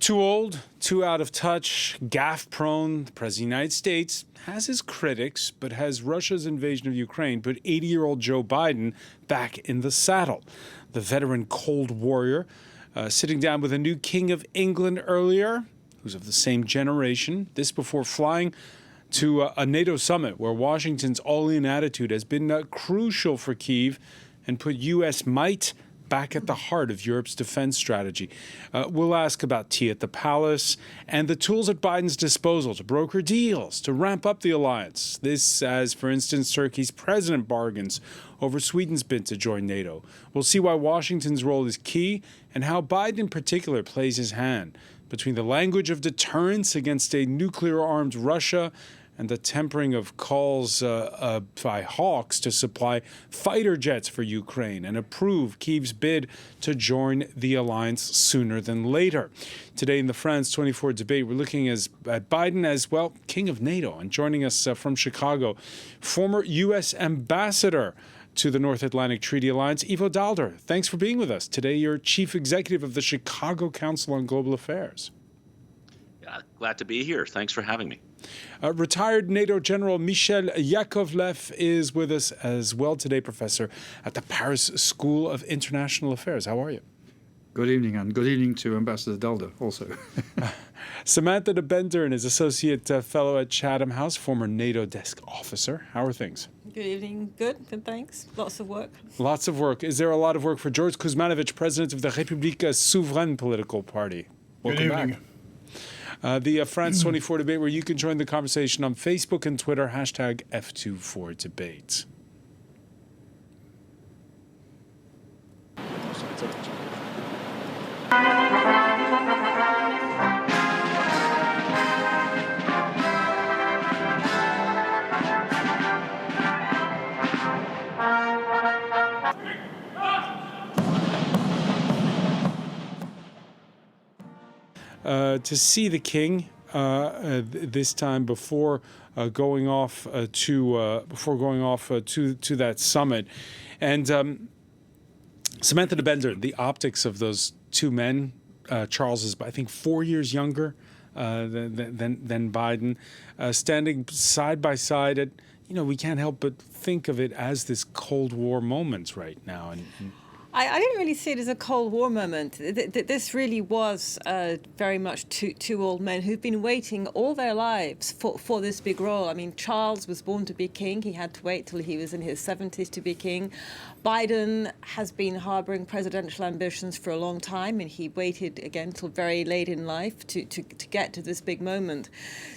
Too old, too out of touch, gaffe-prone, the President of the United States has his critics, but has Russia's invasion of Ukraine put 80-year-old Joe Biden back in the saddle. The veteran Cold Warrior sitting down with a new King of England earlier, who's of the same generation, this before flying to a NATO summit where Washington's all-in attitude has been crucial for Kyiv and put U.S. might back at the heart of Europe's defense strategy. We'll ask about tea at the palace and the tools at Biden's disposal to broker deals, to ramp up the alliance. This as, for instance, Turkey's president bargains over Sweden's bid to join NATO. We'll see why Washington's role is key and how Biden in particular plays his hand between the language of deterrence against a nuclear-armed Russia and the tempering of calls by hawks to supply fighter jets for Ukraine and approve Kyiv's bid to join the alliance sooner than later. Today in the France 24 debate, we're looking at Biden as, well, King of NATO. And joining us from Chicago, former U.S. ambassador to the North Atlantic Treaty Alliance, Ivo Daalder. Thanks for being with us. Today, you're chief executive of the Chicago Council on Global Affairs. Glad to be here. Thanks for having me. Retired NATO General Michel Yakovlev is with us as well today, professor at the Paris School of International Affairs. How are you? Good evening, and good evening to Ambassador Daalder also. Samantha de Bender is associate fellow at Chatham House, former NATO desk officer. How are things? Good evening. Good, thanks. Lots of work. Lots of work. Is there a lot of work for George Kuzmanovic, president of the République Souveraine political party? Welcome back. The France 24 debate, where you can join the conversation on Facebook and Twitter, hashtag F24Debate. To see the king this time before going off to that summit, and Samantha de Bender, the optics of those two men. Charles is, I think, 4 years younger than Biden, standing side by side. At we can't help but think of it as this Cold War moment right now, and I didn't really see it as a Cold War moment. This really was very much two old men who've been waiting all their lives for this big role. I mean, Charles was born to be king. He had to wait till he was in his 70s to be king. Biden has been harboring presidential ambitions for a long time, and he waited again till very late in life to get to this big moment.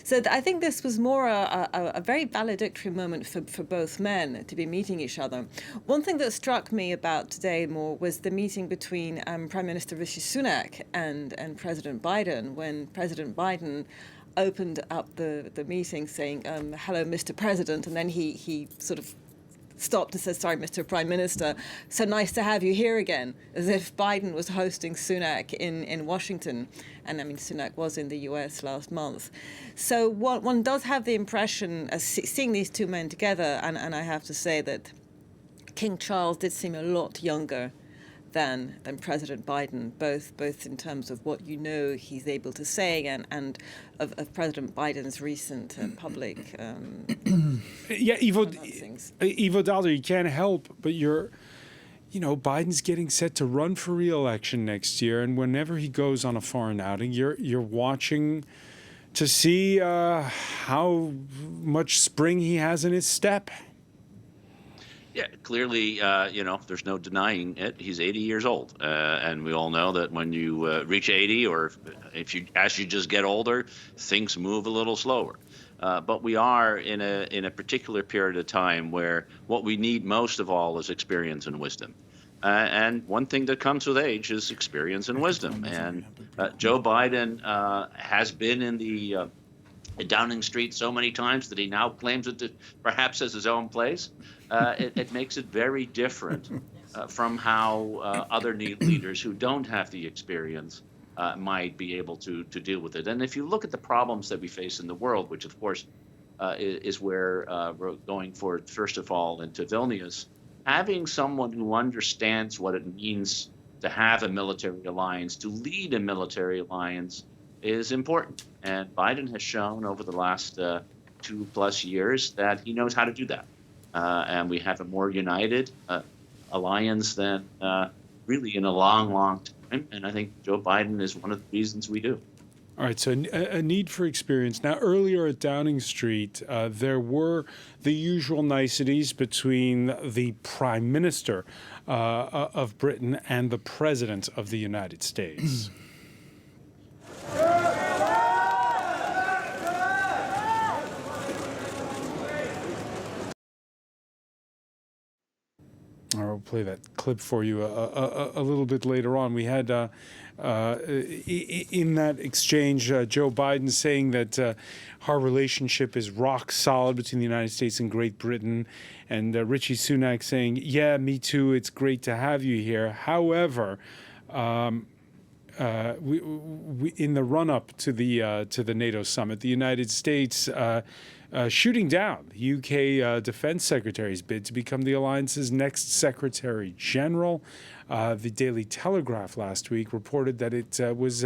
So I think this was more a very valedictory moment for both men to be meeting each other. One thing that struck me about today more was the meeting between Prime Minister Rishi Sunak and President Biden, when President Biden opened up the meeting saying, hello, Mr. President, and then he sort of stopped and said, sorry, Mr. Prime Minister, so nice to have you here again, as if Biden was hosting Sunak in Washington. And I mean, Sunak was in the US last month. So one does have the impression, seeing these two men together, and I have to say that King Charles did seem a lot younger than President Biden, both in terms of what he's able to say and of President Biden's recent public Ivo Daalder, you can't help but Biden's getting set to run for re-election next year, and whenever he goes on a foreign outing, you're watching to see how much spring he has in his step. Yeah, clearly, there's no denying it. He's 80 years old, and we all know that when you reach 80, or as you just get older, things move a little slower. But we are in a particular period of time where what we need most of all is experience and wisdom. And one thing that comes with age is experience and wisdom. And Joe Biden has been in the Downing Street so many times that he now claims it perhaps as his own place. It makes it very different from how other leaders who don't have the experience might be able to deal with it. And if you look at the problems that we face in the world, which of course is where we're going for, first of all, into Vilnius, having someone who understands what it means to have a military alliance, to lead a military alliance, is important. And Biden has shown over the last 2+ years that he knows how to do that. And we have a more united alliance than really in a long, long time. And I think Joe Biden is one of the reasons we do. All right, so a need for experience. Now, earlier at Downing Street, there were the usual niceties between the Prime Minister of Britain and the President of the United States. I'll play that clip for you a little bit later on. We had in that exchange Joe Biden saying that our relationship is rock solid between the United States and Great Britain, and Rishi Sunak saying, "Yeah, me too. It's great to have you here." However, we in the run-up to the NATO summit, the United States shooting down the UK Defense Secretary's bid to become the alliance's next Secretary General. The Daily Telegraph last week reported that it was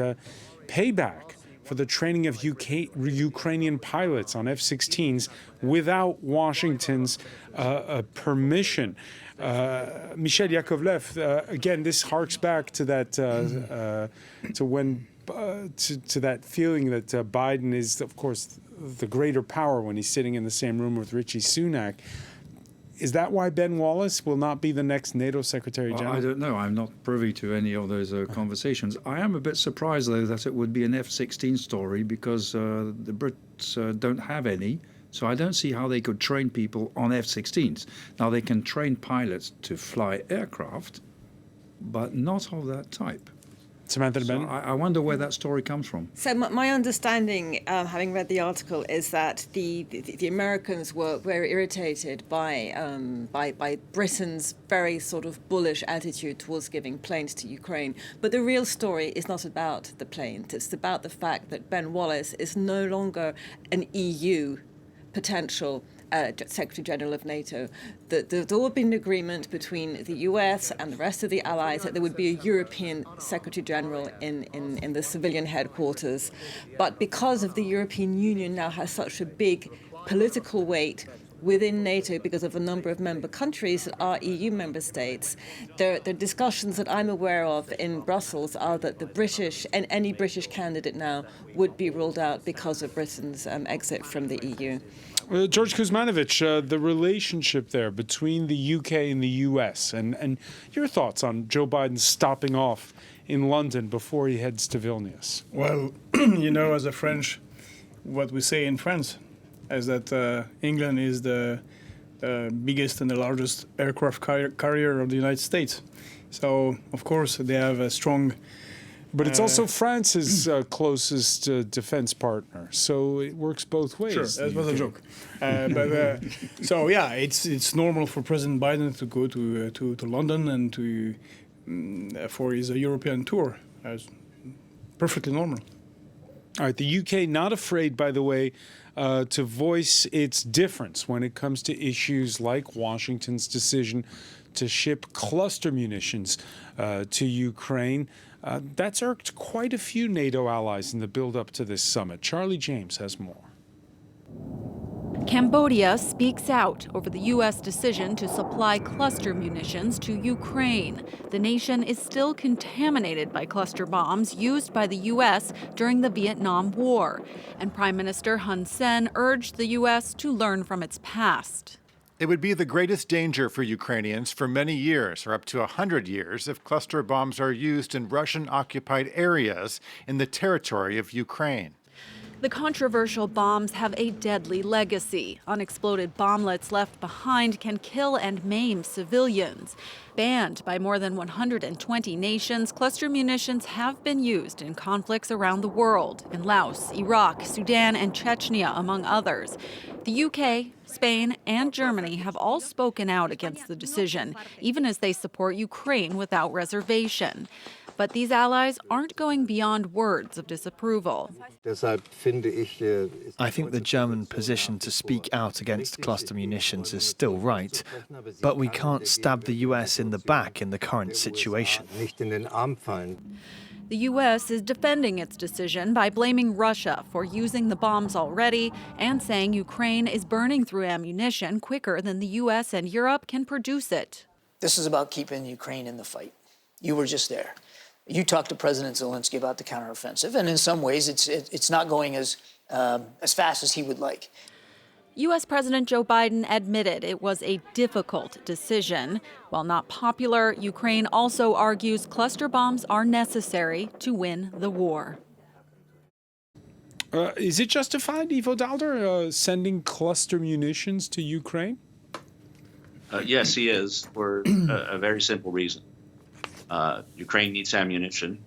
payback for the training of Ukrainian pilots on F-16s without Washington's permission. Michel Yakovlev, again, this harks back to that to that feeling that Biden is, of course, the greater power when he's sitting in the same room with Rishi Sunak. Is that why Ben Wallace will not be the next NATO Secretary General? I don't know. I'm not privy to any of those conversations. I am a bit surprised, though, that it would be an F-16 story because the Brits don't have any. So I don't see how they could train people on F-16s. Now, they can train pilots to fly aircraft, but not of that type. Samantha So I wonder where that story comes from. So my understanding, having read the article, is that the Americans were very irritated by Britain's very sort of bullish attitude towards giving planes to Ukraine. But the real story is not about the planes. It's about the fact that Ben Wallace is no longer an EU potential Secretary General of NATO. There's all been an agreement between the US and the rest of the allies that there would be a European Secretary General in the civilian headquarters. But because of the European Union now has such a big political weight within NATO because of a number of member countries that are EU member states, the discussions that I'm aware of in Brussels are that the British and any British candidate now would be ruled out because of Britain's exit from the EU. George Kuzmanovic, the relationship there between the UK and the US, and your thoughts on Joe Biden stopping off in London before he heads to Vilnius? Well, as a French, what we say in France is that England is the biggest and the largest aircraft carrier of the United States. So, of course, they have a strong... But it's also France's closest defense partner, so it works both ways. Sure, that was a joke. So yeah, it's normal for President Biden to go to London and to for his European tour. It's perfectly normal. All right, the UK not afraid, by the way, to voice its difference when it comes to issues like Washington's decision to ship cluster munitions to Ukraine. That's irked quite a few NATO allies in the build-up to this summit. Charlie James has more. Cambodia speaks out over the U.S. decision to supply cluster munitions to Ukraine. The nation is still contaminated by cluster bombs used by the U.S. during the Vietnam War. And Prime Minister Hun Sen urged the U.S. to learn from its past. It would be the greatest danger for Ukrainians for many years, or up to 100 years, if cluster bombs are used in Russian-occupied areas in the territory of Ukraine. The controversial bombs have a deadly legacy. Unexploded bomblets left behind can kill and maim civilians. Banned by more than 120 nations, cluster munitions have been used in conflicts around the world, in Laos, Iraq, Sudan, and Chechnya, among others. The UK, Spain, and Germany have all spoken out against the decision, even as they support Ukraine without reservation. But these allies aren't going beyond words of disapproval. I think the German position to speak out against cluster munitions is still right, but we can't stab the US in the back in the current situation. The The U.S. is defending its decision by blaming Russia for using the bombs already and saying Ukraine is burning through ammunition quicker than the U.S. and Europe can produce it. This is about keeping Ukraine in the fight. You were just there. You talked to President Zelensky about the counteroffensive, and in some ways it's not going as fast as he would like. U.S. President Joe Biden admitted it was a difficult decision. While not popular, Ukraine also argues cluster bombs are necessary to win the war. Is it justified, Ivo Daalder, sending cluster munitions to Ukraine? Yes, he is, for a very simple reason. Ukraine needs ammunition.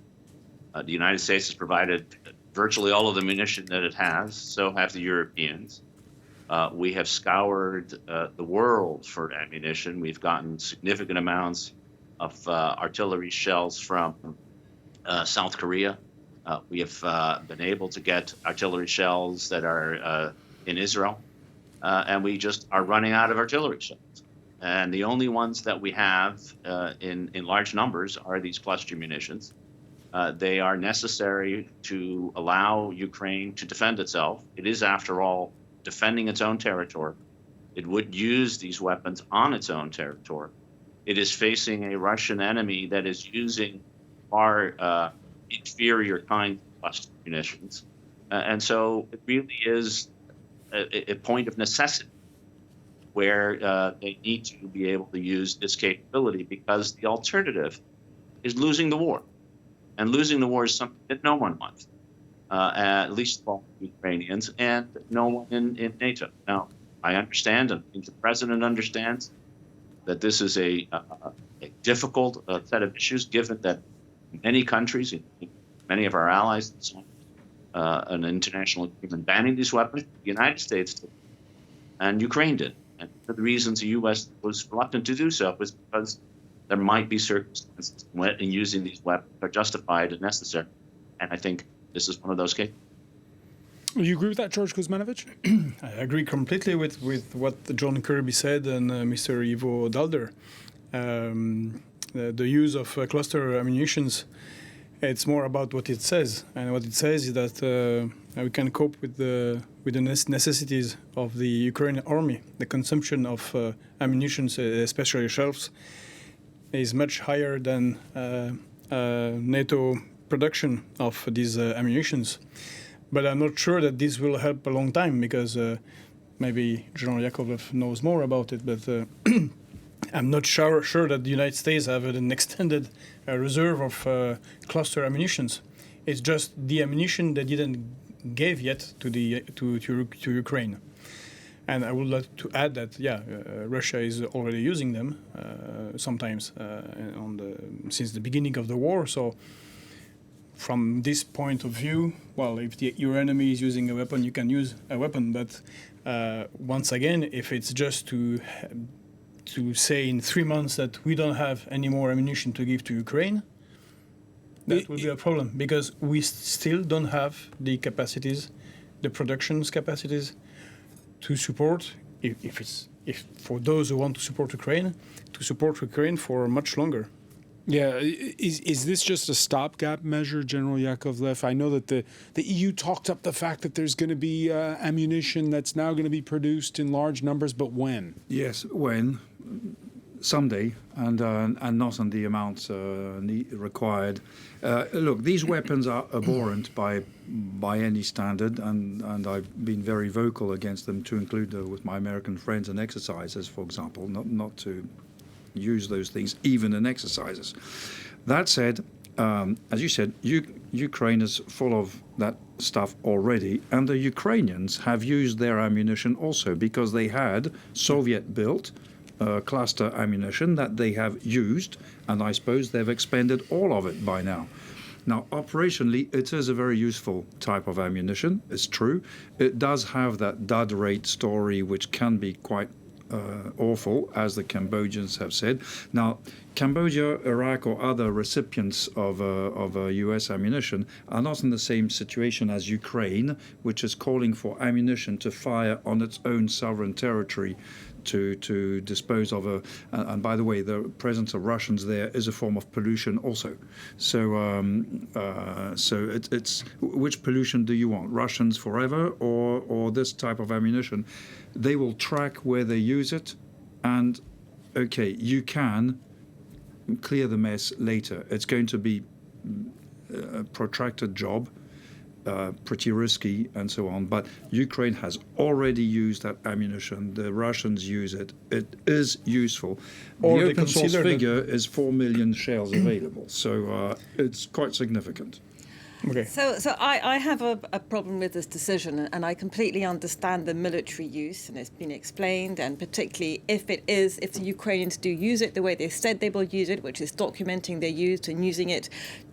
The United States has provided virtually all of the munition that it has, so have the Europeans. We have scoured the world for ammunition. We've gotten significant amounts of artillery shells from South Korea. We have been able to get artillery shells that are in Israel, and we just are running out of artillery shells. And the only ones that we have in large numbers are these cluster munitions. They are necessary to allow Ukraine to defend itself. It is, after all, defending its own territory. It would use these weapons on its own territory. It is facing a Russian enemy that is using far inferior kinds of cluster munitions. And so it really is a point of necessity where they need to be able to use this capability, because the alternative is losing the war. And losing the war is something that no one wants. At least all Ukrainians and no one in NATO. Now, I understand, and I think the president understands, that this is a difficult set of issues, given that many countries, many of our allies, an international agreement banning these weapons. The United States did, and Ukraine did. And for the reasons the U.S. was reluctant to do so was because there might be circumstances when using these weapons are justified and necessary. And I think this is one of those cases. You agree with that, George Kuzmanovic? I agree completely with what John Kirby said and Mr. Ivo Daalder. The use of cluster ammunitions, it's more about what it says. And what it says is that we can cope with the necessities of the Ukrainian army. The consumption of ammunition, especially shells, is much higher than NATO production of these ammunitions. But I'm not sure that this will help a long time, because maybe General Yakovlev knows more about it, but I'm not sure that the United States have an extended reserve of cluster ammunitions. It's just the ammunition they didn't give yet to Ukraine. And I would like to add that, Russia is already using them sometimes since the beginning of the war. So from this point of view, well, if your enemy is using a weapon, you can use a weapon. But once again, if it's just to say in 3 months that we don't have any more ammunition to give to Ukraine, that would be a problem, because we still don't have the capacities, the productions capacities to support, if for those who want to support Ukraine for much longer. Yeah, is this just a stopgap measure, General Yakovlev? I know that the EU talked up the fact that there's going to be ammunition that's now going to be produced in large numbers, but when? Yes, when. Someday, and not on the amounts required. Look, these weapons are abhorrent by any standard, and I've been very vocal against them, to include with my American friends in exercises, for example, not to use those things even in exercises. That said, as you said, Ukraine is full of that stuff already, and the Ukrainians have used their ammunition also, because they had Soviet-built cluster ammunition that they have used, and I suppose they've expended all of it by now. Now, operationally, it is a very useful type of ammunition, it's true. It does have that dud rate story, which can be quite awful, as the Cambodians have said. Now, Cambodia, Iraq, or other recipients of US ammunition are not in the same situation as Ukraine, which is calling for ammunition to fire on its own sovereign territory to dispose of and by the way, the presence of Russians there is a form of pollution also. So it's which pollution do you want? Russians forever or this type of ammunition? They will track where they use it, and okay, you can clear the mess later. It's going to be a protracted job, pretty risky and so on, but Ukraine has already used that ammunition. The Russians use it. It is useful. Or the they open source consider that- figure is 4 million shells available, so it's quite significant. Okay. So I have a problem with this decision, and I completely understand the military use, and it's been explained, and particularly if the Ukrainians do use it the way they said they will use it, which is documenting their use and using it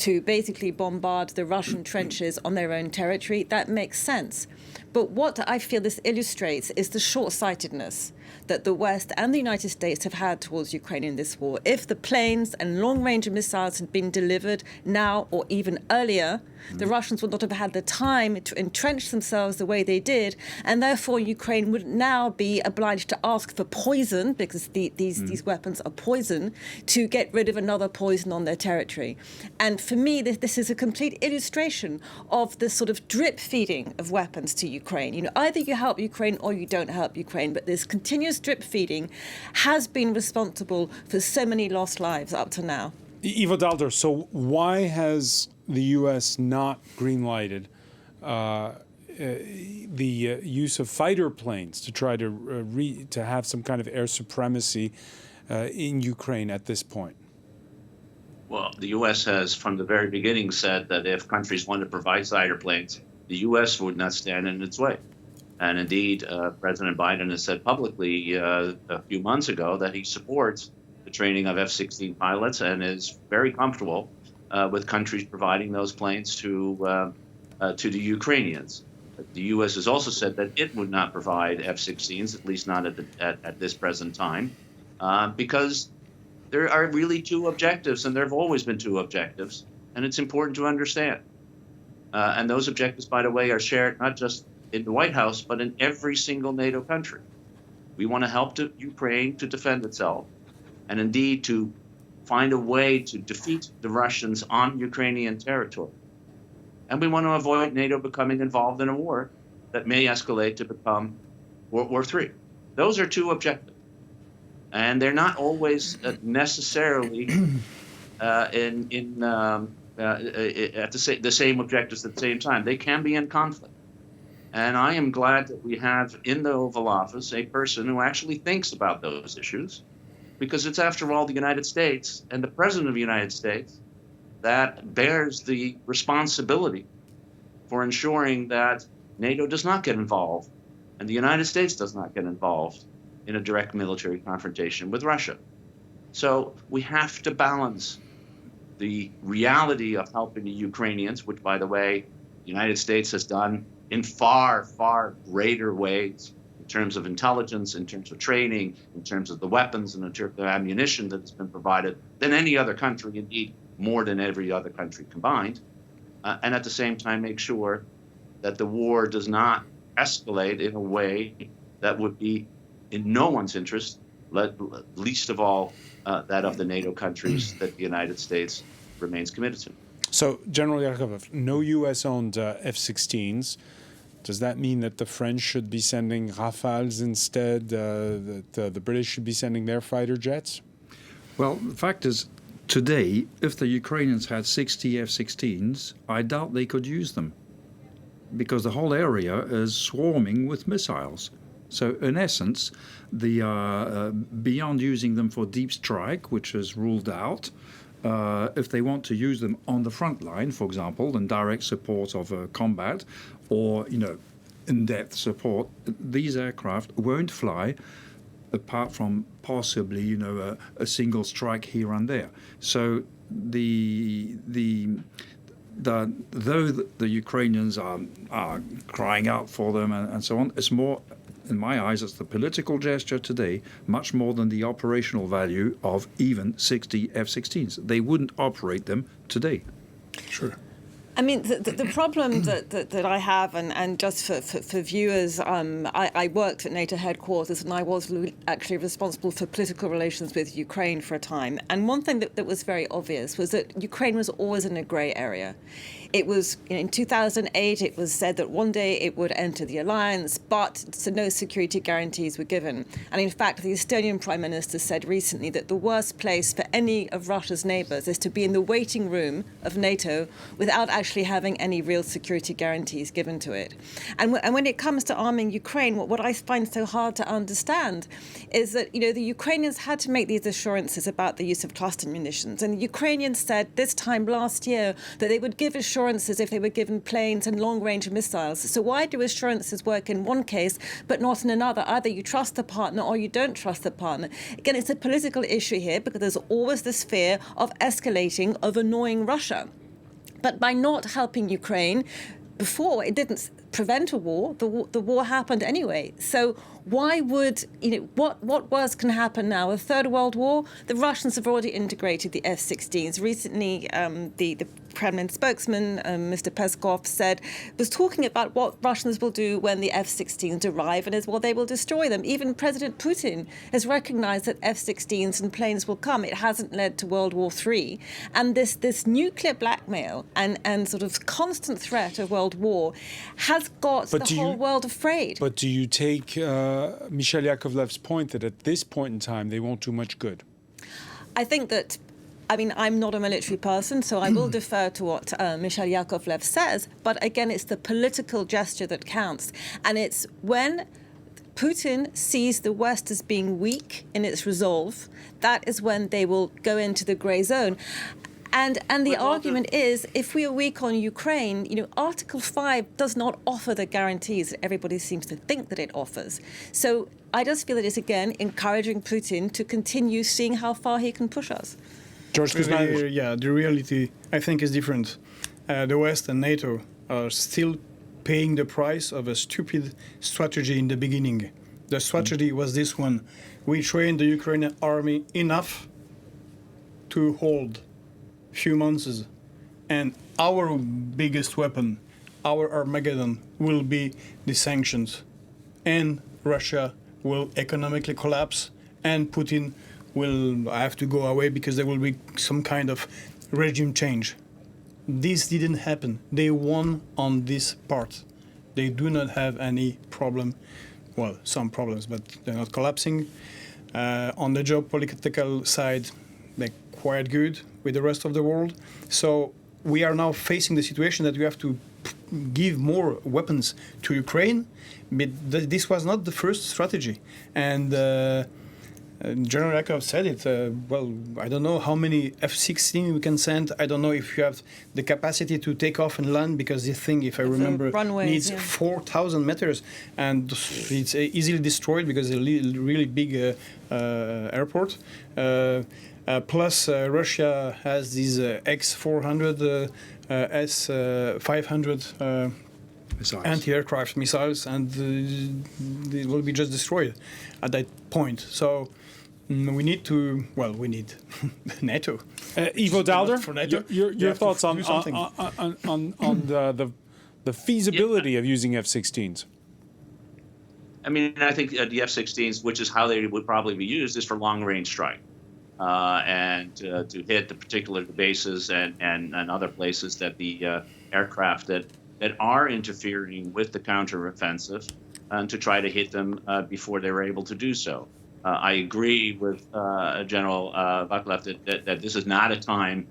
to basically bombard the Russian trenches on their own territory, that makes sense. But what I feel this illustrates is the short-sightedness that the West and the United States have had towards Ukraine in this war. If the planes and long-range missiles had been delivered now or even earlier, the Russians would not have had the time to entrench themselves the way they did, and therefore Ukraine would now be obliged to ask for poison, because these weapons are poison, to get rid of another poison on their territory. And for me, this is a complete illustration of the sort of drip feeding of weapons to Ukraine. You know, either you help Ukraine or you don't help Ukraine, but this continuous drip feeding has been responsible for so many lost lives up to now. Ivo Dalder, so why has the U.S. not green-lighted the use of fighter planes to try to have some kind of air supremacy in Ukraine at this point? Well, the U.S. has, from the very beginning, said that if countries want to provide fighter planes, the U.S. would not stand in its way. And indeed, President Biden has said publicly a few months ago that he supports the training of F-16 pilots and is very comfortable with countries providing those planes to the Ukrainians. The U.S. has also said that it would not provide F-16s, at least not at this present time, because there are really two objectives, and there have always been two objectives, and it's important to understand. And those objectives, by the way, are shared not just in the White House, but in every single NATO country. We want to help Ukraine to defend itself, and indeed to find a way to defeat the Russians on Ukrainian territory. And we want to avoid NATO becoming involved in a war that may escalate to become World War III. Those are two objectives. And they're not always necessarily at the same objectives at the same time. They can be in conflict. And I am glad that we have in the Oval Office a person who actually thinks about those issues, because it's, after all, the United States and the President of the United States that bears the responsibility for ensuring that NATO does not get involved and the United States does not get involved in a direct military confrontation with Russia. So we have to balance the reality of helping the Ukrainians, which, by the way, the United States has done in far, far greater ways in terms of intelligence, in terms of training, in terms of the weapons and in terms of the ammunition that has been provided than any other country, indeed more than every other country combined, and at the same time make sure that the war does not escalate in a way that would be in no one's interest, least of all that of the NATO countries that the United States remains committed to. So, General Yakovlev, no U.S.-owned F-16s. Does that mean that the French should be sending Rafales instead, that the British should be sending their fighter jets? Well, the fact is, today, if the Ukrainians had 60 F-16s, I doubt they could use them, because the whole area is swarming with missiles. So, in essence, beyond using them for deep strike, which is ruled out, if they want to use them on the front line, for example, in direct support of combat, or in-depth support, these aircraft won't fly apart from possibly a single strike here and there. So though the Ukrainians are crying out for them and so on, it's more in my eyes, it's the political gesture today, much more than the operational value of even 60 F-16s. They wouldn't operate them today. Sure. I mean, the problem that I have, and just for viewers, I worked at NATO headquarters, and I was actually responsible for political relations with Ukraine for a time. And one thing that was very obvious was that Ukraine was always in a grey area. It was, in 2008, it was said that one day it would enter the alliance, but so no security guarantees were given. And in fact, the Estonian Prime Minister said recently that the worst place for any of Russia's neighbours is to be in the waiting room of NATO without actually having any real security guarantees given to it. And when it comes to arming Ukraine, what I find so hard to understand is that, the Ukrainians had to make these assurances about the use of cluster munitions. And the Ukrainians said this time last year that they would give assurances if they were given planes and long-range missiles. So why do assurances work in one case but not in another? Either you trust the partner or you don't trust the partner. Again, it's a political issue here because there's always this fear of escalating, of annoying Russia. But by not helping Ukraine before, it didn't prevent a war. The war happened anyway. So why would, what worse can happen now? A third world war? The Russians have already integrated the F-16s. Recently, the Kremlin spokesman, Mr. Peskov, was talking about what Russians will do when the F-16s arrive, and they will destroy them. Even President Putin has recognized that F-16s and planes will come. It hasn't led to World War III. And this nuclear blackmail and sort of constant threat of world war has got the whole world afraid. But do you take Michel Yakovlev's point that at this point in time they won't do much good? I think that, I'm not a military person, so I will defer to what Michel Yakovlev says. But again, it's the political gesture that counts. And it's when Putin sees the West as being weak in its resolve, that is when they will go into the grey zone. And the argument is, if we are weak on Ukraine, Article 5 does not offer the guarantees that everybody seems to think that it offers. So I just feel that it's, again, encouraging Putin to continue seeing how far he can push us. George Kuzman. Yeah, the reality, I think, is different. The West and NATO are still paying the price of a stupid strategy in the beginning. The strategy was this one. We trained the Ukrainian army enough to hold few months, and our biggest weapon, our Armageddon, will be the sanctions, and Russia will economically collapse, and Putin will have to go away because there will be some kind of regime change. This didn't happen. They won on this part. They do not have any problem. Well, some problems, but they're not collapsing. On the geopolitical side, they're quite good with the rest of the world. So we are now facing the situation that we have to give more weapons to Ukraine. But this was not the first strategy. And General Yakov said it. I don't know how many F-16 we can send. I don't know if you have the capacity to take off and land, because this thing, if I remember, needs 4,000 meters. And it's easily destroyed because it's a really big airport. Plus, Russia has these X-400, S-500 anti-aircraft missiles, and they will be just destroyed at that point. So we need NATO. Ivo Daalder, for NATO, your thoughts on the feasibility of using F-16s? I think the F-16s, which is how they would probably be used, is for long-range strike. And to hit the particular bases and other places that the aircraft that are interfering with the counteroffensive, and to try to hit them before they were able to do so. I agree with General Vaklev that this is not a time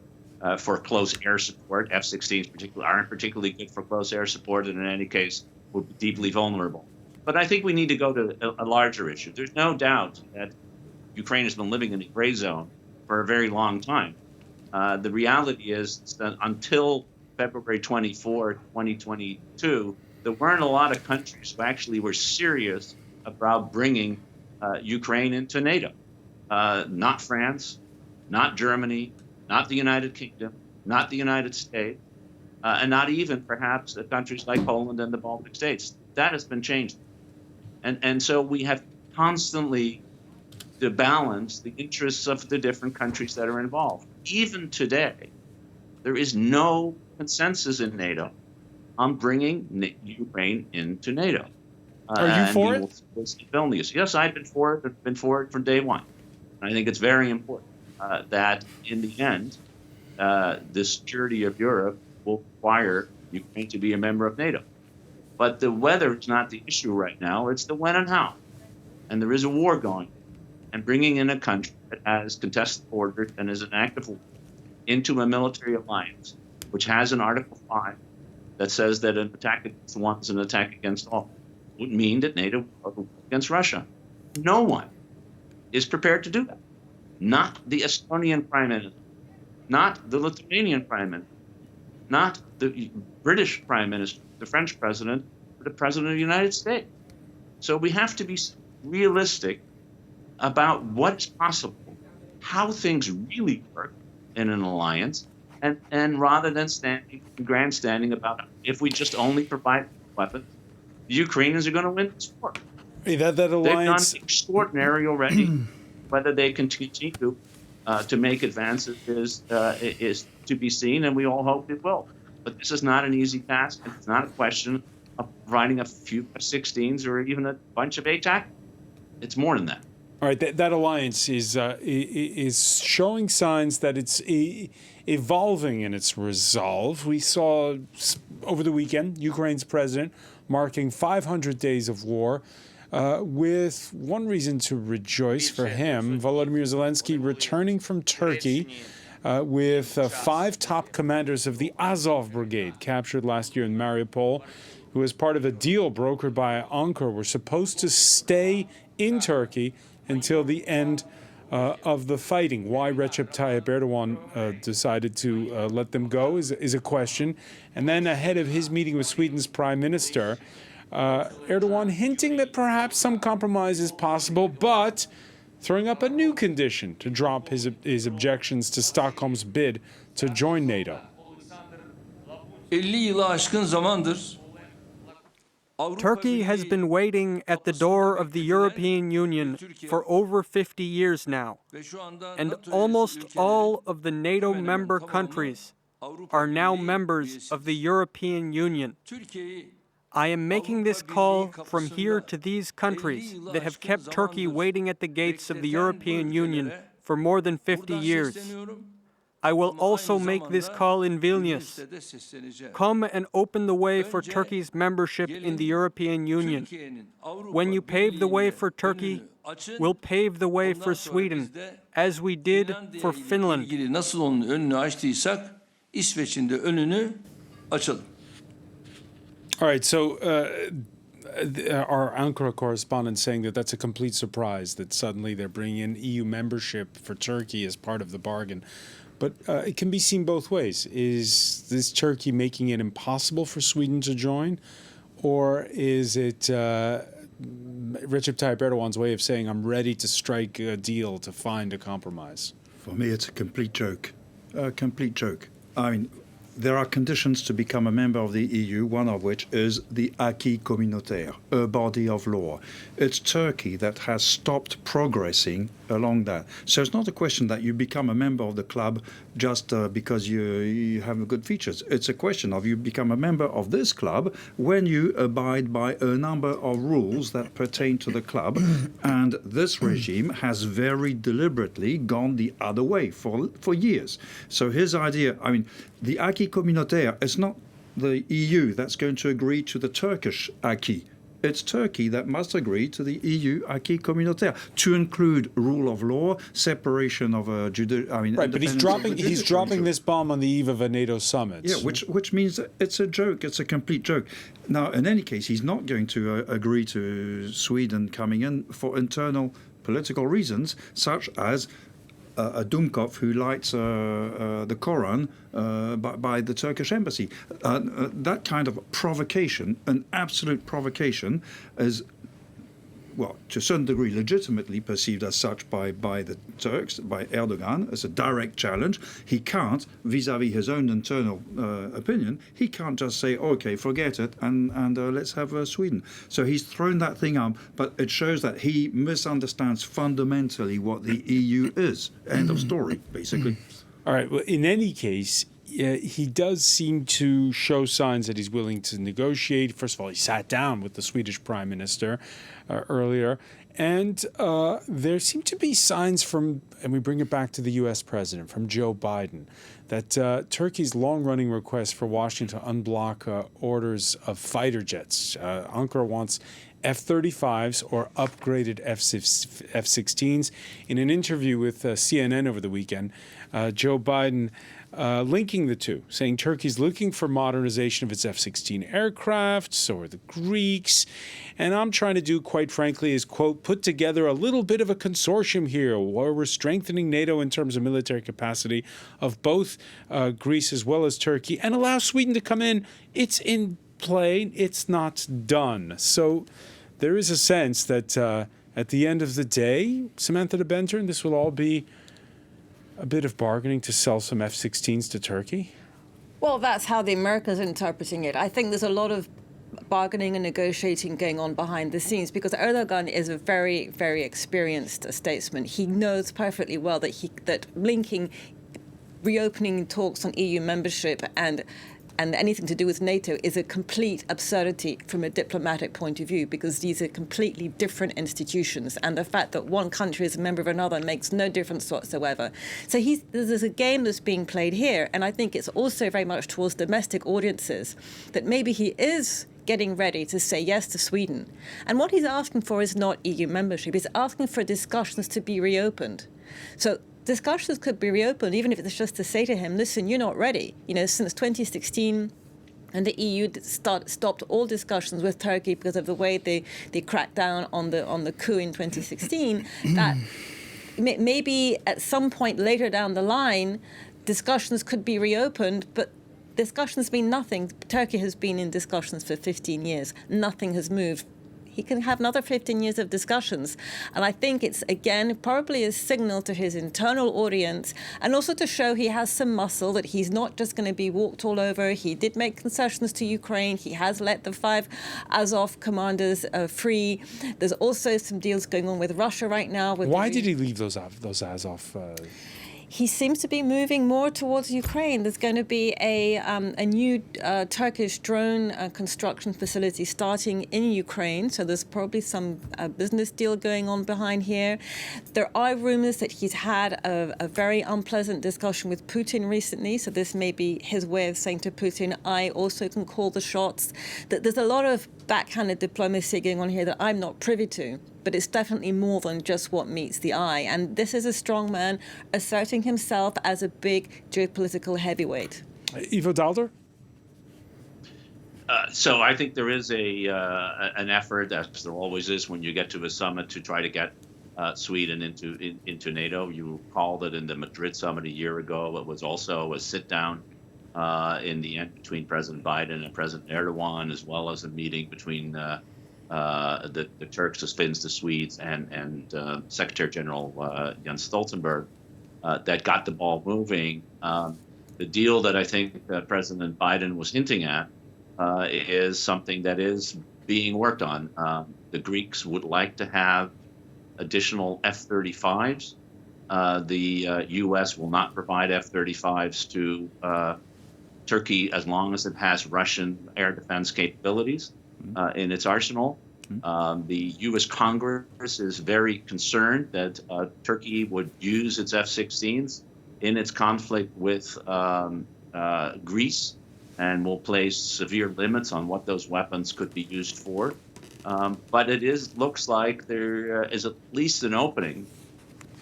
for close air support. F-16s aren't particularly good for close air support, and in any case, would be deeply vulnerable. But I think we need to go to a larger issue. There's no doubt that Ukraine has been living in a gray zone for a very long time. The reality is that until February 24, 2022, there weren't a lot of countries who actually were serious about bringing Ukraine into NATO. Not France, not Germany, not the United Kingdom, not the United States, and not even perhaps countries like Poland and the Baltic states. That has been changed. And so we have constantly to balance the interests of the different countries that are involved. Even today, there is no consensus in NATO on bringing Ukraine into NATO. Are you for it? Vilnius. Yes, I've been for it. I've been for it from day one. And I think it's very important that in the end, the security of Europe will require Ukraine to be a member of NATO. But the whether is not the issue right now. It's the when and how. And there is a war going. And bringing in a country that has contested borders and is an active war into a military alliance, which has an Article 5 that says that an attack against one is an attack against all, would mean that NATO will go against Russia. No one is prepared to do that. Not the Estonian Prime Minister, not the Lithuanian Prime Minister, not the British Prime Minister, the French President, or the President of the United States. So we have to be realistic about what's possible, how things really work in an alliance, and rather than grandstanding about if we just only provide weapons, the Ukrainians are going to win this war. Hey, that alliance... They've done extraordinary already. Whether they can continue to make advances is to be seen, and we all hope it will. But this is not an easy task, and it's not a question of providing a few F-16s or even a bunch of ATAC. It's more than that. All right, that alliance is showing signs that it's evolving in its resolve. We saw over the weekend Ukraine's president marking 500 days of war, with one reason to rejoice for him: Volodymyr Zelensky returning from Turkey with 5 top commanders of the Azov Brigade captured last year in Mariupol, who, as part of a deal brokered by Ankara, were supposed to stay in Turkey until the end of the fighting. Why Recep Tayyip Erdogan decided to let them go is a question. And then ahead of his meeting with Sweden's prime minister, Erdogan hinting that perhaps some compromise is possible, but throwing up a new condition to drop his objections to Stockholm's bid to join NATO. 50 yılı aşkın zamandır Turkey has been waiting at the door of the European Union for over 50 years now, and almost all of the NATO member countries are now members of the European Union. I am making this call from here to these countries that have kept Turkey waiting at the gates of the European Union for more than 50 years. I will also make this call in Vilnius. Come and open the way for Turkey's membership in the European Union. When you pave the way for Turkey, we'll pave the way for Sweden, as we did for Finland. Nasıl onun önünü açtıysak, İsveç'in de önünü açalım. All right, so our Ankara correspondent saying that that's a complete surprise, that suddenly they're bringing in EU membership for Turkey as part of the bargain. But it can be seen both ways. Is this Turkey making it impossible for Sweden to join? Or is it Recep Tayyip Erdogan's way of saying, I'm ready to strike a deal to find a compromise? For me, it's a complete joke. A complete joke. I mean, there are conditions to become a member of the EU, one of which is the acquis communautaire, a body of law. It's Turkey that has stopped progressing along that. So it's not a question that you become a member of the club just because you have good features. It's a question of you become a member of this club when you abide by a number of rules that pertain to the club. And this regime has very deliberately gone the other way for years. So his idea, I mean, the acquis communautaire, it's not the EU that's going to agree to the Turkish acquis. It's Turkey that must agree to the EU acquis communautaire to include rule of law, separation of right, but he's dropping this bomb on the eve of a NATO summit. Yeah, which means that it's a joke. It's a complete joke. Now, in any case, he's not going to agree to Sweden coming in for internal political reasons, such as a Dumkov who lights the Koran by the Turkish embassy. That kind of provocation, an absolute provocation, is well, to a certain degree, legitimately perceived as such by the Turks, by Erdogan, as a direct challenge. He can't, vis-à-vis his own internal opinion, he can't just say, okay, forget it, and let's have Sweden. So he's thrown that thing up, but it shows that he misunderstands fundamentally what the EU is. End of story, basically. All right. Well, in any case, he does seem to show signs that he's willing to negotiate. First of all, he sat down with the Swedish Prime Minister earlier. And there seem to be signs from, and we bring it back to the U.S. president, from Joe Biden, that Turkey's long-running request for Washington to unblock orders of fighter jets. Ankara wants F-35s or upgraded F-16s. In an interview with CNN over the weekend, Joe Biden linking the two, saying Turkey's looking for modernization of its F-16 aircraft, so are the Greeks. And I'm trying to do, quite frankly, is, quote, put together a little bit of a consortium here where we're strengthening NATO in terms of military capacity of both Greece as well as Turkey and allow Sweden to come in. It's in play. It's not done. So there is a sense that at the end of the day, Samantha de Benter, this will all be a bit of bargaining to sell some F-16s to Turkey? Well, that's how the Americans are interpreting it. I think there's a lot of bargaining and negotiating going on behind the scenes because Erdogan is a very, very experienced statesman. He knows perfectly well that linking reopening talks on EU membership and anything to do with NATO is a complete absurdity from a diplomatic point of view because these are completely different institutions and the fact that one country is a member of another makes no difference whatsoever. So there's a game that's being played here, and I think it's also very much towards domestic audiences that maybe he is getting ready to say yes to Sweden. And what he's asking for is not EU membership. He's asking for discussions to be reopened. So discussions could be reopened, even if it's just to say to him, listen, you're not ready. You know, since 2016, and the EU stopped all discussions with Turkey because of the way they cracked down on the coup in 2016, that maybe at some point later down the line, discussions could be reopened, but discussions mean nothing. Turkey has been in discussions for 15 years. Nothing has moved. He can have another 15 years of discussions. And I think it's, again, probably a signal to his internal audience and also to show he has some muscle, that he's not just going to be walked all over. He did make concessions to Ukraine. He has let the 5 Azov commanders free. There's also some deals going on with Russia right now. Why did he leave those Azov? He seems to be moving more towards Ukraine. There's going to be a new Turkish drone construction facility starting in Ukraine. So there's probably some business deal going on behind here. There are rumors that he's had a very unpleasant discussion with Putin recently. So this may be his way of saying to Putin, I also can call the shots. That there's a lot of backhanded diplomacy going on here that I'm not privy to. But it's definitely more than just what meets the eye. And this is a strong man asserting himself as a big geopolitical heavyweight. Ivo Daalder? So I think there is an effort, as there always is when you get to a summit, to try to get Sweden into NATO. You recall that in the Madrid summit a year ago, it was also a sit-down in the end between President Biden and President Erdogan, as well as a meeting between the Turks, the Finns, the Swedes, and Secretary General Jens Stoltenberg that got the ball moving. The deal that I think President Biden was hinting at is something that is being worked on. The Greeks would like to have additional F-35s. The U.S. will not provide F-35s to Turkey as long as it has Russian air defense capabilities in its arsenal. The U.S. Congress is very concerned that Turkey would use its F-16s in its conflict with Greece and will place severe limits on what those weapons could be used for. But it looks like there is at least an opening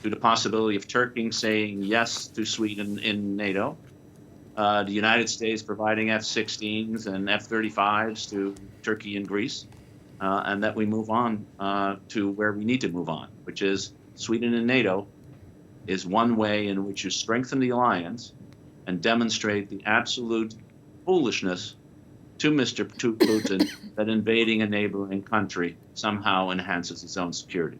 to the possibility of Turkey saying yes to Sweden in NATO, the United States providing F-16s and F-35s to Turkey and Greece, and that we move on to where we need to move on, which is Sweden and NATO is one way in which you strengthen the alliance and demonstrate the absolute foolishness to Mr. Putin that invading a neighboring country somehow enhances its own security.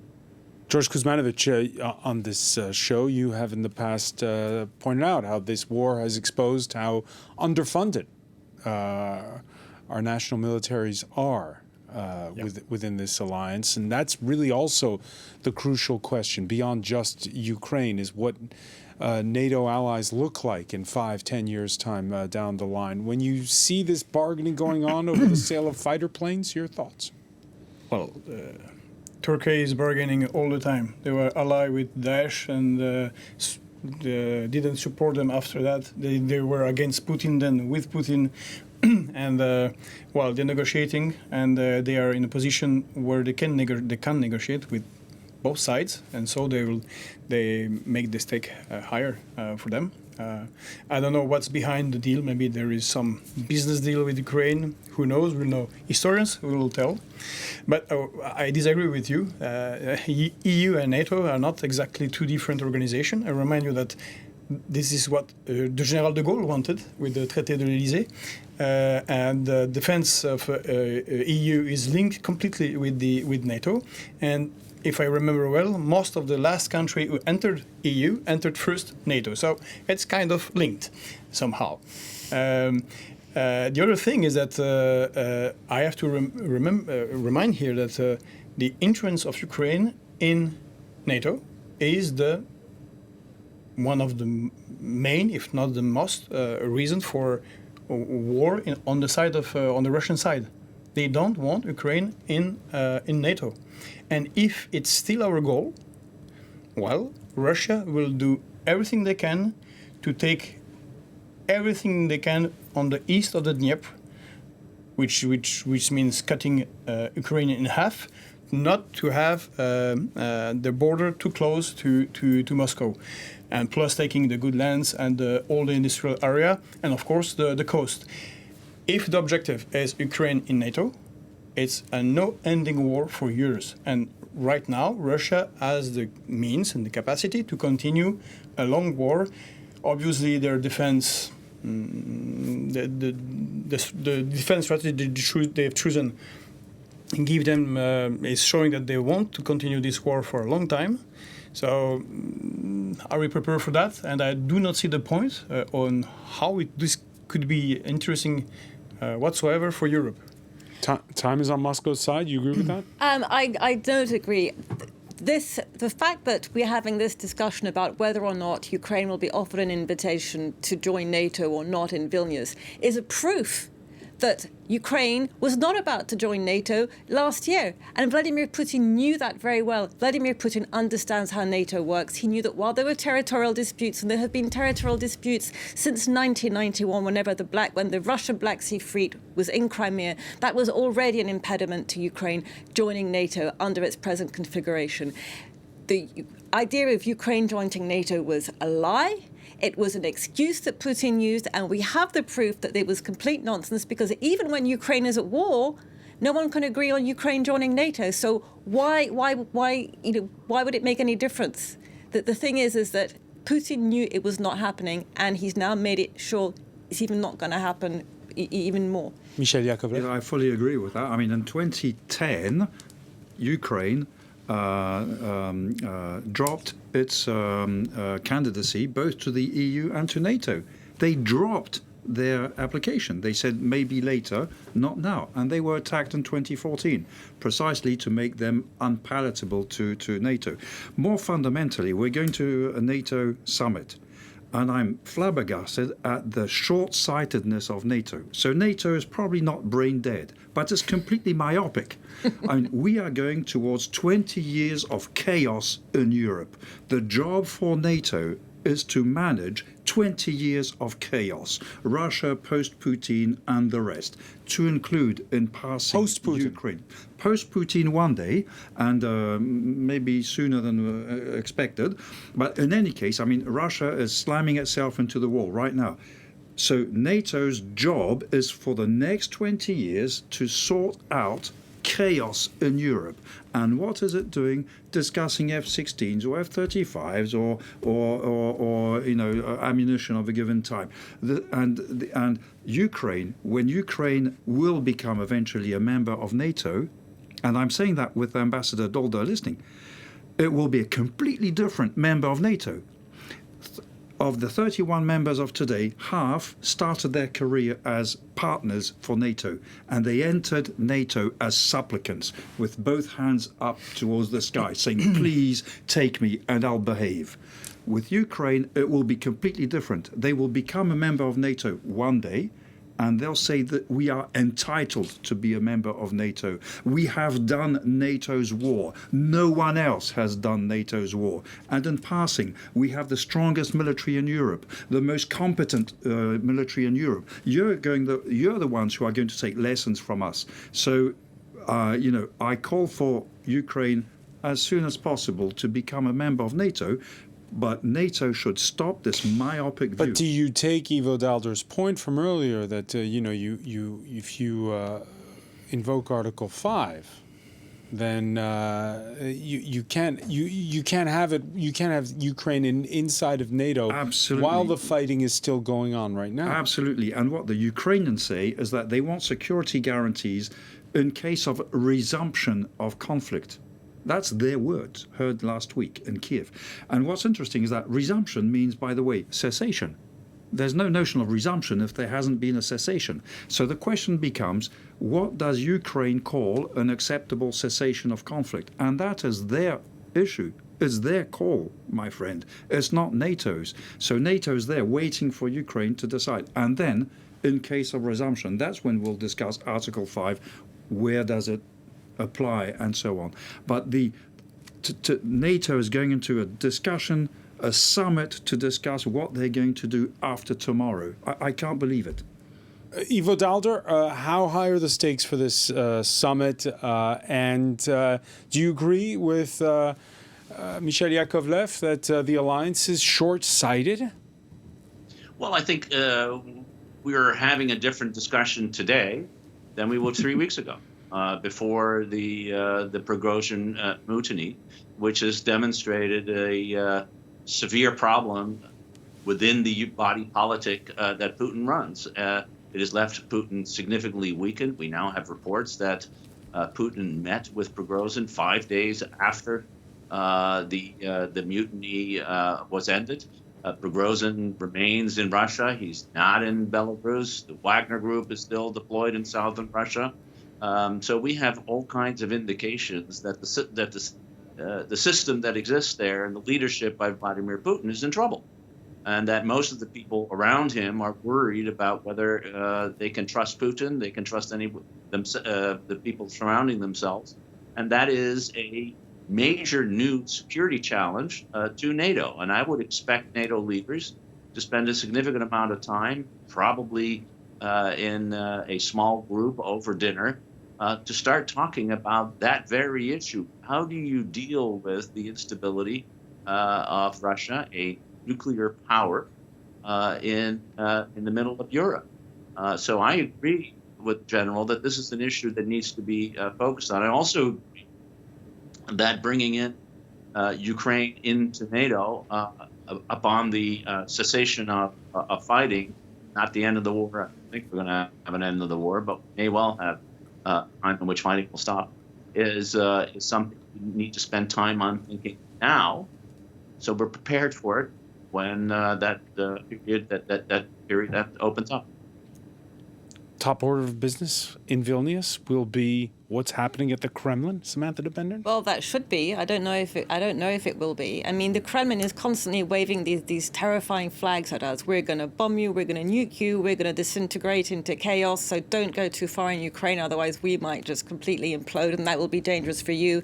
George Kuzmanovic, on this show, you have in the past pointed out how this war has exposed how underfunded our national militaries are within this alliance. And that's really also the crucial question, beyond just Ukraine, is what NATO allies look like in 5-10 years' time down the line. When you see this bargaining going on over the sale of fighter planes, your thoughts? Well, Turkey is bargaining all the time. They were allied with Daesh and didn't support them after that. They were against Putin, then with Putin. And well, they're negotiating, and they are in a position where they can negotiate with both sides, and so they make the stake higher for them. I don't know what's behind the deal. Maybe there is some business deal with Ukraine. Who knows? We'll know. Historians will tell. But I disagree with you. EU and NATO are not exactly two different organizations. I remind you that this is what the General de Gaulle wanted with the Traité de l'Élysée. And the defense of EU is linked completely with NATO. And if I remember well, most of the last country who entered EU entered first NATO. So it's kind of linked somehow. The other thing is that I have to remind here that the entrance of Ukraine in NATO is one of the main, if not the most, reason for war on the Russian side. They don't want Ukraine in NATO. And if it's still our goal, well, Russia will do everything they can to take everything they can on the east of the Dnieper, which means cutting Ukraine in half, not to have the border too close to Moscow, and plus taking the good lands and all the industrial area, and of course the coast. If the objective is Ukraine in NATO, it's a no-ending war for years. And right now, Russia has the means and the capacity to continue a long war. Obviously, their defense, the defense strategy they have chosen, give them is showing that they want to continue this war for a long time. So, are we prepared for that? And I do not see the point on how this could be interesting whatsoever for Europe. Time is on Moscow's side. You agree with that? I don't agree. The fact that we're having this discussion about whether or not Ukraine will be offered an invitation to join NATO or not in Vilnius is a proof that Ukraine was not about to join NATO last year. And Vladimir Putin knew that very well. Vladimir Putin understands how NATO works. He knew that while there were territorial disputes, and there have been territorial disputes since 1991, when the Russian Black Sea Fleet was in Crimea, that was already an impediment to Ukraine joining NATO under its present configuration. The idea of Ukraine joining NATO was a lie. It was an excuse that Putin used, and we have the proof that it was complete nonsense, because even when Ukraine is at war, no one can agree on Ukraine joining NATO. So why would it make any difference? The thing is that Putin knew it was not happening, and he's now made it sure it's even not going to happen even more. Michel Yakovlev? Yeah, I fully agree with that. I mean, in 2010, Ukraine dropped its candidacy both to the EU and to NATO. They dropped their application. They said maybe later, not now. And they were attacked in 2014, precisely to make them unpalatable to NATO. More fundamentally, we're going to a NATO summit. And I'm flabbergasted at the short-sightedness of NATO. So NATO is probably not brain dead, but it's completely myopic. I mean, we are going towards 20 years of chaos in Europe. The job for NATO is to manage 20 years of chaos. Russia, post-Putin, and the rest, to include in passing Ukraine. Post-Putin one day, and maybe sooner than expected. But in any case, I mean, Russia is slamming itself into the wall right now. So NATO's job is for the next 20 years to sort out chaos in Europe. And what is it doing? Discussing F-16s or F-35s or ammunition of a given type. And Ukraine, when Ukraine will become eventually a member of NATO, and I'm saying that with Ambassador Dolder listening, it will be a completely different member of NATO. Of the 31 members of today, half started their career as partners for NATO, and they entered NATO as supplicants with both hands up towards the sky, saying, please take me and I'll behave. With Ukraine, it will be completely different. They will become a member of NATO one day, and they'll say that we are entitled to be a member of NATO. We have done NATO's war. No one else has done NATO's war. And in passing, we have the strongest military in Europe, the most competent military in Europe. You're the ones who are going to take lessons from us. So, I call for Ukraine as soon as possible to become a member of NATO. But NATO should stop this myopic view. But do you take Ivo Dalder's point from earlier that if you invoke Article 5, then you can't have Ukraine inside of NATO. Absolutely. While the fighting is still going on right now. Absolutely. And what the Ukrainians say is that they want security guarantees in case of resumption of conflict. That's their words, heard last week in Kiev. And what's interesting is that resumption means, by the way, cessation. There's no notion of resumption if there hasn't been a cessation. So the question becomes, what does Ukraine call an acceptable cessation of conflict? And that is their issue. It's their call, my friend. It's not NATO's. So NATO's there waiting for Ukraine to decide. And then, in case of resumption, that's when we'll discuss Article 5. Where does it apply and so on. But NATO is going into a discussion, a summit to discuss what they're going to do after tomorrow. I can't believe it. Ivo Dalder, how high are the stakes for this summit? And do you agree with Michel Yakovlev that the alliance is short-sighted? Well, I think we're having a different discussion today than we were 3 weeks ago. Before the Prigozhin mutiny, which has demonstrated a severe problem within the body politic that Putin runs. It has left Putin significantly weakened. We now have reports that Putin met with Prigozhin 5 days after the mutiny was ended. Prigozhin remains in Russia. He's not in Belarus. The Wagner Group is still deployed in southern Russia. So we have all kinds of indications that the system that exists there and the leadership by Vladimir Putin is in trouble, and that most of the people around him are worried about whether they can trust Putin, they can trust the people surrounding themselves, and that is a major new security challenge to NATO. And I would expect NATO leaders to spend a significant amount of time, probably in a small group over dinner, to start talking about that very issue. How do you deal with the instability of Russia, a nuclear power, in the middle of Europe? So I agree with General that this is an issue that needs to be focused on. I also agree that bringing in Ukraine into NATO upon the cessation of fighting, not the end of the war. I think we're going to have an end of the war, but we may well have time in which fighting will stop, is something we need to spend time on thinking now, so we're prepared for it when that period opens up. Top order of business in Vilnius will be what's happening at the Kremlin, Samantha de Bender? Well, that should be. I don't know if it will be. I mean, the Kremlin is constantly waving these terrifying flags at us. We're going to bomb you. We're going to nuke you. We're going to disintegrate into chaos. So don't go too far in Ukraine, otherwise we might just completely implode, and that will be dangerous for you.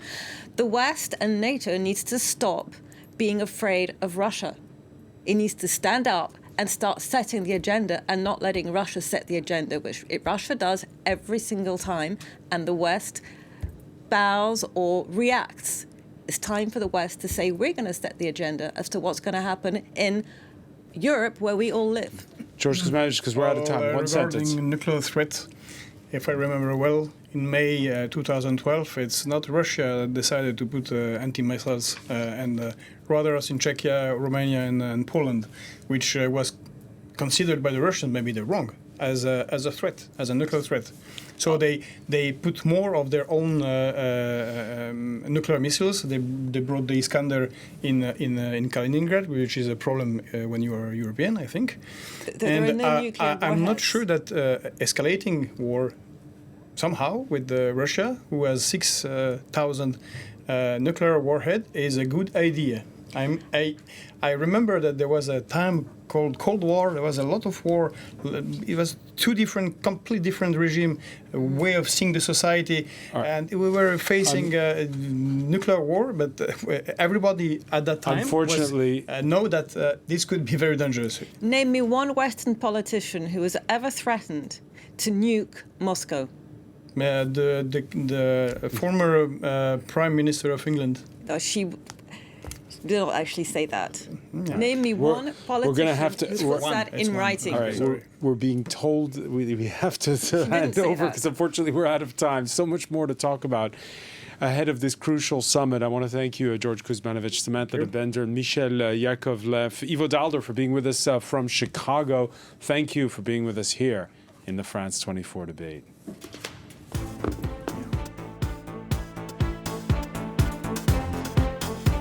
The West and NATO needs to stop being afraid of Russia. It needs to stand up and start setting the agenda and not letting Russia set the agenda, which Russia does every single time, and the West bows or reacts. It's time for the West to say, we're going to set the agenda as to what's going to happen in Europe, where we all live. George Kuzmanic, because we're out of time. One regarding sentence. nuclear threat, if I remember well, in May 2012, it's not Russia that decided to put anti-missiles and radars in Czechia, Romania, and Poland, which was considered by the Russians, maybe they're wrong, as a threat, as a nuclear threat. So they put more of their own nuclear missiles. They brought the Iskander in Kaliningrad, which is a problem when you are European, I think. There are no nuclear I'm not warheads. sure that escalating war somehow with Russia, who has 6,000 nuclear warhead, is a good idea. I remember that there was a time called Cold War. There was a lot of war. It was two different, completely different regime, way of seeing the society, and we were facing nuclear war. But everybody at that time, unfortunately, know that this could be very dangerous. Name me one Western politician who has ever threatened to nuke Moscow. The former Prime Minister of England. She did not actually say that. Yeah. Name me one politician we're gonna have to, who's put that in writing. All right, we're being told we have to hand over because unfortunately we're out of time. So much more to talk about ahead of this crucial summit. I want to thank you, George Kuzmanovic, Samantha de Bender, and Michel Yakovlev, Ivo Daalder for being with us from Chicago. Thank you for being with us here in the France 24 debate.